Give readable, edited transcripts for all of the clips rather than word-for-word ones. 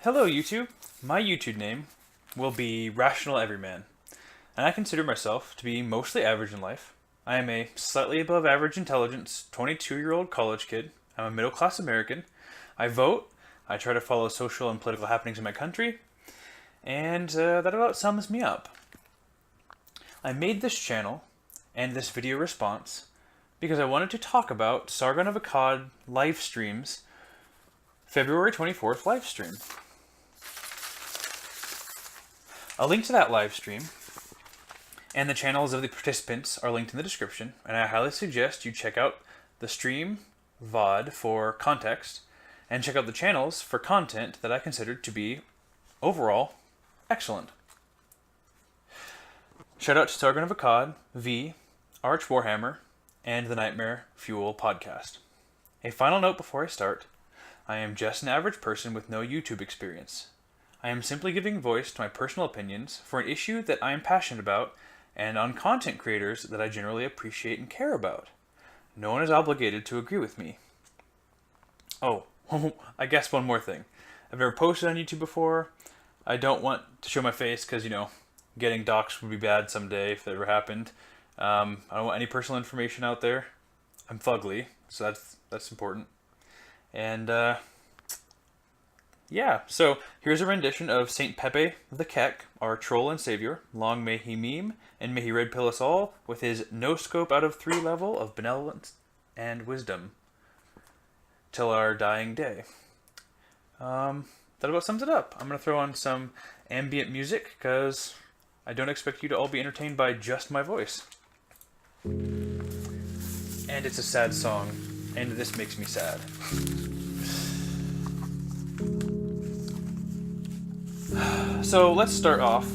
Hello YouTube, my YouTube name will be Rational Everyman, and I consider myself to be mostly average in life. I am a slightly above average intelligence 22-year-old college kid. I'm a middle class American. I vote, I try to follow social and political happenings in my country, and that about sums me up. I made this channel and this video response because I wanted to talk about Sargon of Akkad live streams, February 24th live stream. A link to that live stream and the channels of the participants are linked in the description, and I highly suggest you check out the stream VOD for context and check out the channels for content that I considered to be overall excellent. Shout out to Sargon of Akkad, V, Arch Warhammer, and the Nightmare Fuel podcast. A final note before I start: I am just an average person with no YouTube experience. I am simply giving voice to my personal opinions for an issue that I am passionate about and on content creators that I generally appreciate and care about. No one is obligated to agree with me. Oh, I guess one more thing. I've never posted on YouTube before. I don't want to show my face because, getting doxxed would be bad someday if that ever happened. I don't want any personal information out there. I'm fugly, so that's important. And, yeah, so here's a rendition of Saint Pepe the Keck, our troll and savior. Long may he meme, and may he red pill us all with his no scope out of 3 level of benevolence and wisdom till our dying day. That about sums it up. I'm going to throw on some ambient music because I don't expect you to all be entertained by just my voice. And it's a sad song, and this makes me sad. So let's start off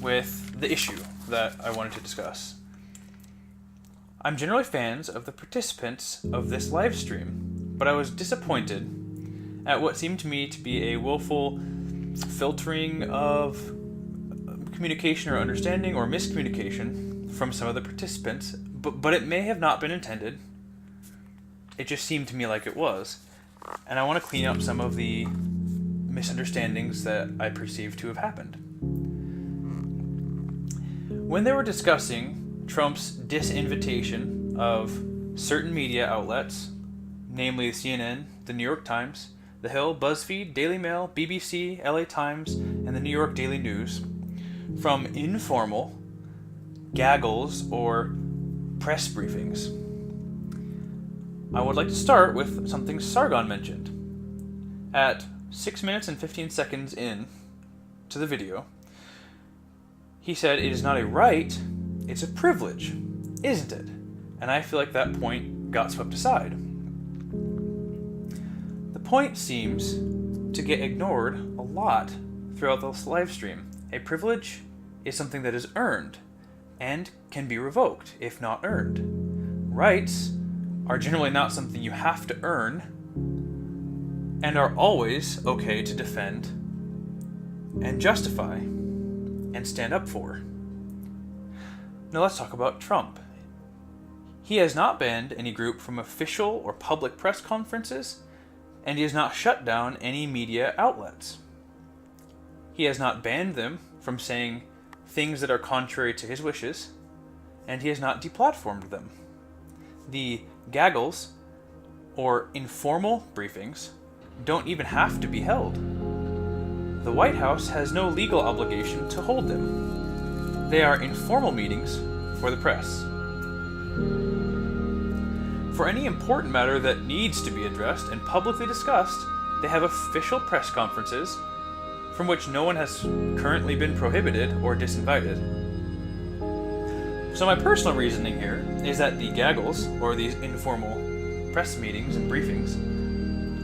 with the issue that I wanted to discuss. I'm generally fans of the participants of this live stream, but I was disappointed at what seemed to me to be a willful filtering of communication or understanding or miscommunication from some of the participants, but it may have not been intended. It just seemed to me like it was, and I want to clean up some of the misunderstandings that I perceive to have happened. When they were discussing Trump's disinvitation of certain media outlets, namely CNN, the New York Times, The Hill, BuzzFeed, Daily Mail, BBC, LA Times, and the New York Daily News, from informal gaggles or press briefings, I would like to start with something Sargon mentioned. At 6 minutes and 15 seconds in to the video, he said it is not a right, it's a privilege, isn't it? And I feel like that point got swept aside. The point seems to get ignored a lot throughout this live stream. A privilege is something that is earned and can be revoked if not earned. Rights are generally not something you have to earn and are always okay to defend and justify and stand up for. Now let's talk about Trump. He has not banned any group from official or public press conferences, and he has not shut down any media outlets. He has not banned them from saying things that are contrary to his wishes, and he has not deplatformed them. The gaggles, or informal briefings, don't even have to be held. The White House has no legal obligation to hold them. They are informal meetings for the press. For any important matter that needs to be addressed and publicly discussed, they have official press conferences from which no one has currently been prohibited or disinvited. So my personal reasoning here is that the gaggles, or these informal press meetings and briefings,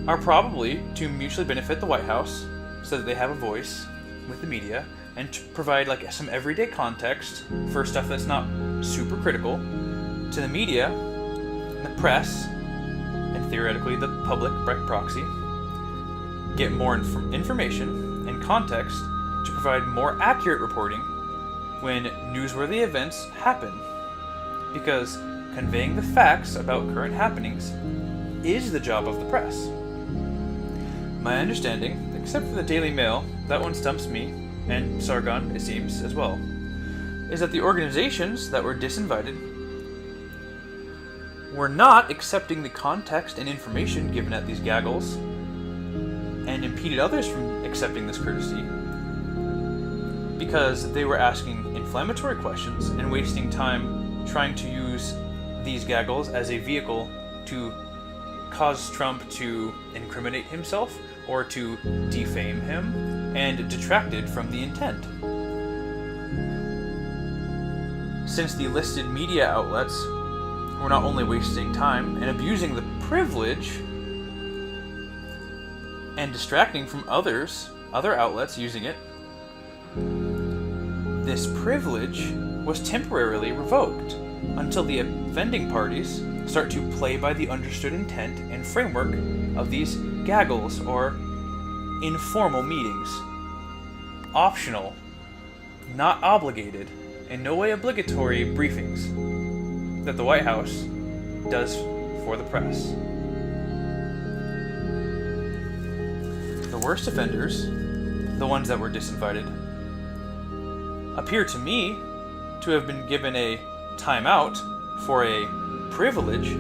are probably to mutually benefit the White House so that they have a voice with the media and to provide some everyday context for stuff that's not super critical to the media, the press, and theoretically the public by proxy, get more information and context to provide more accurate reporting when newsworthy events happen, because conveying the facts about current happenings is the job of the press. My understanding, the except for the Daily Mail, that one stumps me, and Sargon, it seems, as well, is that the organizations that were disinvited were not accepting the context and information given at these gaggles, and impeded others from accepting this courtesy because they were asking inflammatory questions and wasting time trying to use these gaggles as a vehicle to cause Trump to incriminate himself or to defame him, and detracted from the intent. Since the listed media outlets were not only wasting time and abusing the privilege and distracting from other outlets using it, this privilege was temporarily revoked until the offending parties start to play by the understood intent and framework of these gaggles or informal meetings. Optional, not obligated, in no way obligatory briefings that the White House does for the press. The worst offenders, the ones that were disinvited, appear to me to have been given a timeout for a privilege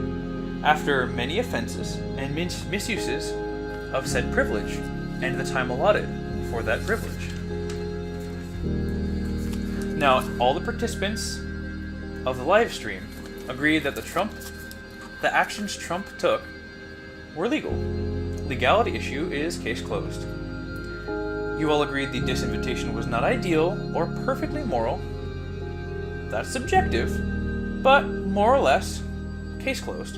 after many offenses and misuses of said privilege and the time allotted for that privilege. Now, all the participants of the live stream agreed that the actions Trump took were legal. Legality issue is case closed. You all agreed the disinvitation was not ideal or perfectly moral. That's subjective, but more or less, case closed.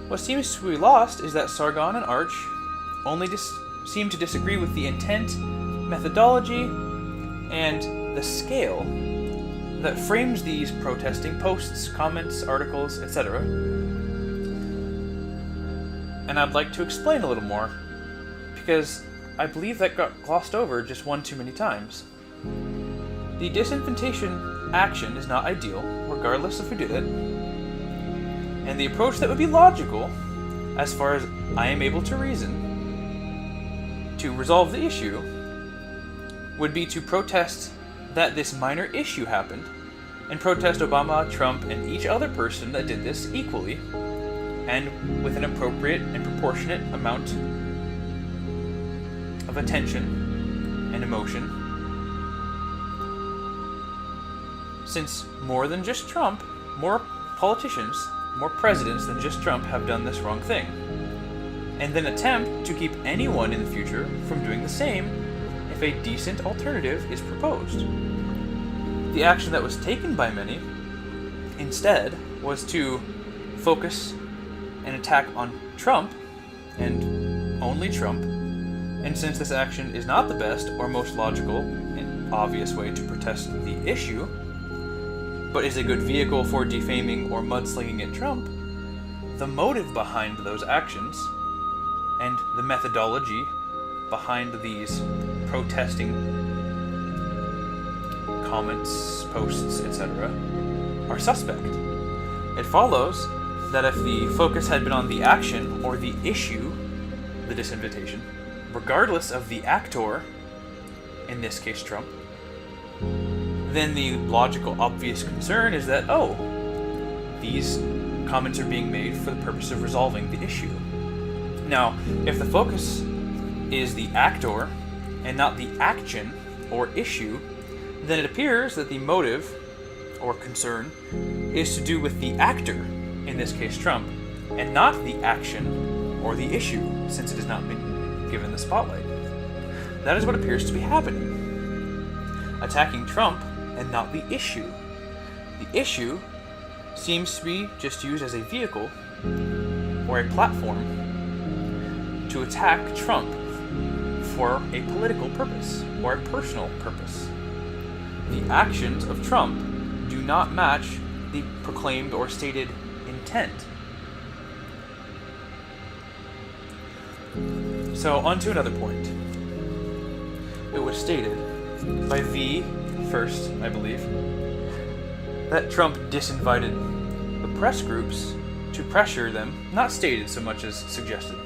What seems to be lost is that Sargon and Arch only seem to disagree with the intent, methodology, and the scale that frames these protesting posts, comments, articles, etc. And I'd like to explain a little more, because I believe that got glossed over just one too many times. The disinvitation action is not ideal, regardless of who did it, and the approach that would be logical, as far as I am able to reason, to resolve the issue, would be to protest that this minor issue happened, and protest Obama, Trump, and each other person that did this equally, and with an appropriate and proportionate amount of attention and emotion. Since more than just Trump, more politicians, more presidents than just Trump have done this wrong thing, and then attempt to keep anyone in the future from doing the same if a decent alternative is proposed. The action that was taken by many, instead, was to focus an attack on Trump, and only Trump, and since this action is not the best or most logical and obvious way to protest the issue, but is a good vehicle for defaming or mudslinging at Trump, the motive behind those actions and the methodology behind these protesting comments, posts, etc. are suspect. It follows that if the focus had been on the action or the issue, the disinvitation, regardless of the actor, in this case Trump, then the logical, obvious concern is that, oh, these comments are being made for the purpose of resolving the issue. Now, if the focus is the actor and not the action or issue, then it appears that the motive or concern is to do with the actor, in this case Trump, and not the action or the issue, since it has not been given the spotlight. That is what appears to be happening. Attacking Trump and not the issue. The issue seems to be just used as a vehicle or a platform to attack Trump for a political purpose or a personal purpose. The actions of Trump do not match the proclaimed or stated intent. So, on to another point. It was stated by V first, I believe, that Trump disinvited the press groups to pressure them, not stated so much as suggested,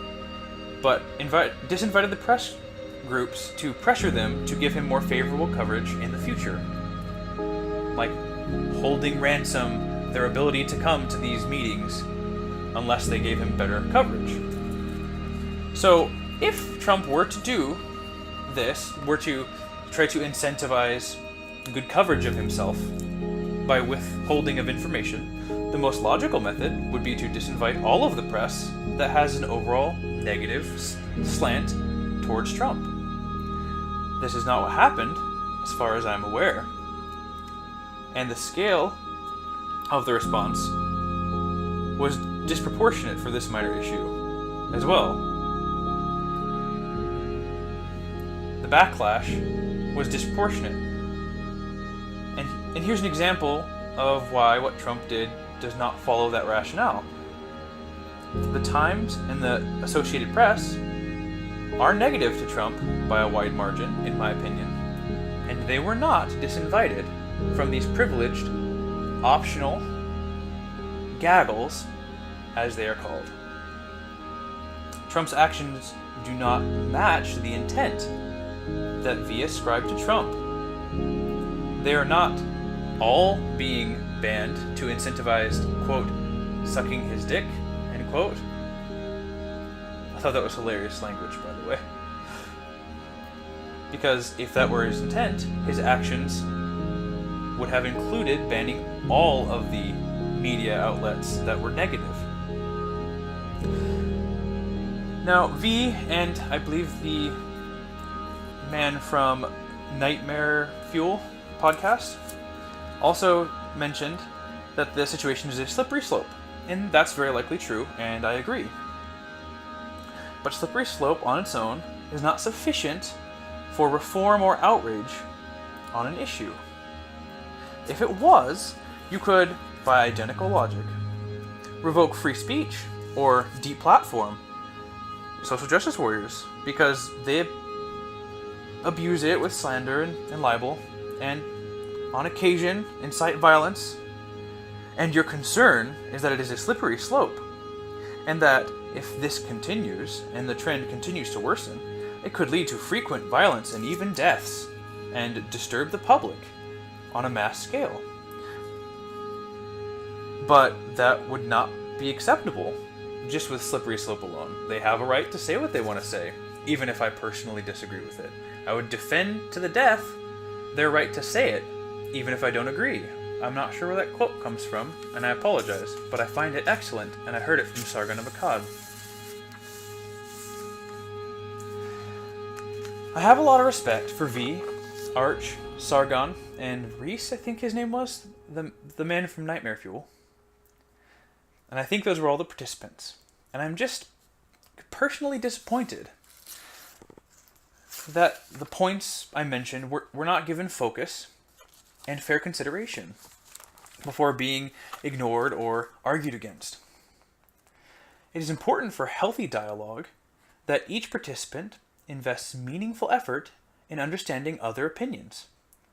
but disinvited the press groups to pressure them to give him more favorable coverage in the future, like holding ransom their ability to come to these meetings unless they gave him better coverage. So if Trump were to do this, were to try to incentivize good coverage of himself by withholding of information, the most logical method would be to disinvite all of the press that has an overall negative slant towards Trump. This is not what happened, as far as I'm aware. And the scale of the response was disproportionate for this minor issue as well. The backlash was disproportionate. And here's an example of why what Trump did does not follow that rationale. The Times and the Associated Press are negative to Trump by a wide margin, in my opinion, and they were not disinvited from these privileged, optional gaggles, as they are called. Trump's actions do not match the intent that V ascribed to Trump. They are not all being banned to incentivize, quote, sucking his dick, end quote. I thought that was hilarious language, by the way. Because if that were his intent, his actions would have included banning all of the media outlets that were negative. Now, V and I believe the man from Nightmare Fuel podcast also mentioned that the situation is a slippery slope, and that's very likely true, and I agree. But slippery slope on its own is not sufficient for reform or outrage on an issue. If it was, you could, by identical logic, revoke free speech or deplatform social justice warriors because they abuse it with slander and libel, and on occasion incite violence, and your concern is that it is a slippery slope, and that if this continues and the trend continues to worsen, it could lead to frequent violence and even deaths, and disturb the public on a mass scale. But that would not be acceptable just with slippery slope alone. They have a right to say what they want to say, even if I personally disagree with it. I would defend to the death their right to say it, even if I don't agree. I'm not sure where that quote comes from, and I apologize, but I find it excellent, and I heard it from Sargon of Akkad. I have a lot of respect for V, Arch, Sargon, and Reese, I think his name was, the man from Nightmare Fuel. And I think those were all the participants. And I'm just personally disappointed that the points I mentioned were not given focus and fair consideration before being ignored or argued against. It is important for healthy dialogue that each participant invests meaningful effort in understanding other opinions,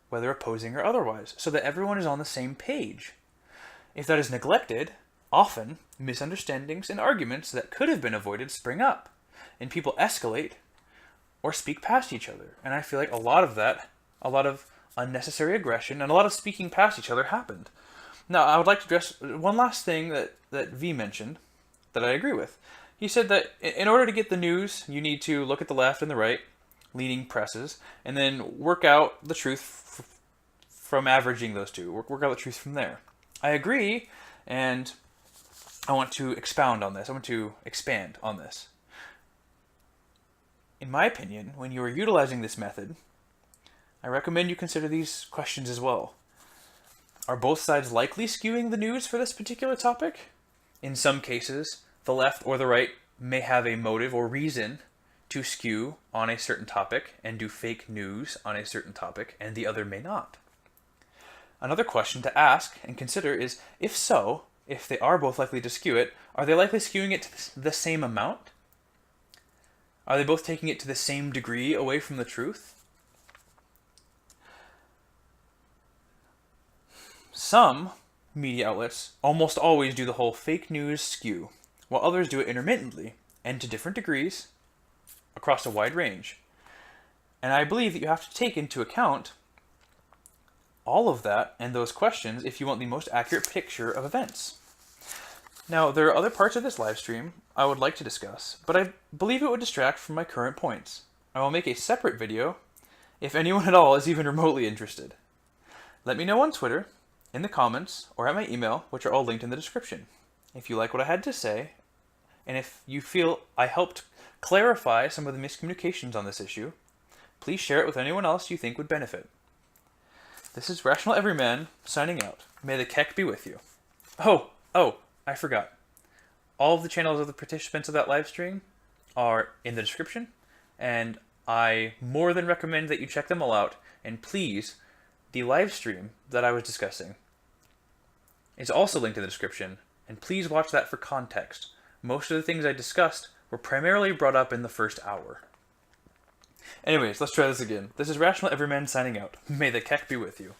whether opposing or otherwise, so that everyone is on the same page. If that is neglected, often misunderstandings and arguments that could have been avoided spring up, and people escalate or speak past each other. And I feel like a lot of unnecessary aggression and a lot of speaking past each other happened. Now, I would like to address one last thing that V mentioned that I agree with. He said that in order to get the news, you need to look at the left and the right, leading presses, and then work out the truth from averaging those two. Work out the truth from there. I agree, and I want to expound on this. I want to expand on this. In my opinion, when you are utilizing this method, I recommend you consider these questions as well. Are both sides likely skewing the news for this particular topic? In some cases, the left or the right may have a motive or reason to skew on a certain topic and do fake news on a certain topic, and the other may not. Another question to ask and consider is, if so, if they are both likely to skew it, are they likely skewing it to the same amount? Are they both taking it to the same degree away from the truth? Some media outlets almost always do the whole fake news skew, while others do it intermittently and to different degrees across a wide range. And I believe that you have to take into account all of that and those questions if you want the most accurate picture of events. Now, there are other parts of this live stream I would like to discuss, but I believe it would distract from my current points. I will make a separate video if anyone at all is even remotely interested. Let me know on Twitter, in the comments, or at my email, which are all linked in the description. If you like what I had to say, and if you feel I helped clarify some of the miscommunications on this issue, please share it with anyone else you think would benefit. This is Rational Everyman signing out. May the Keck be with you. Oh, I forgot. All of the channels of the participants of that live stream are in the description, and I more than recommend that you check them all out. And please, the live stream that I was discussing is also linked in the description, and please watch that for context. Most of the things I discussed were primarily brought up in the first hour. Anyways, let's try this again. This is Rational Everyman signing out. May the Keck be with you.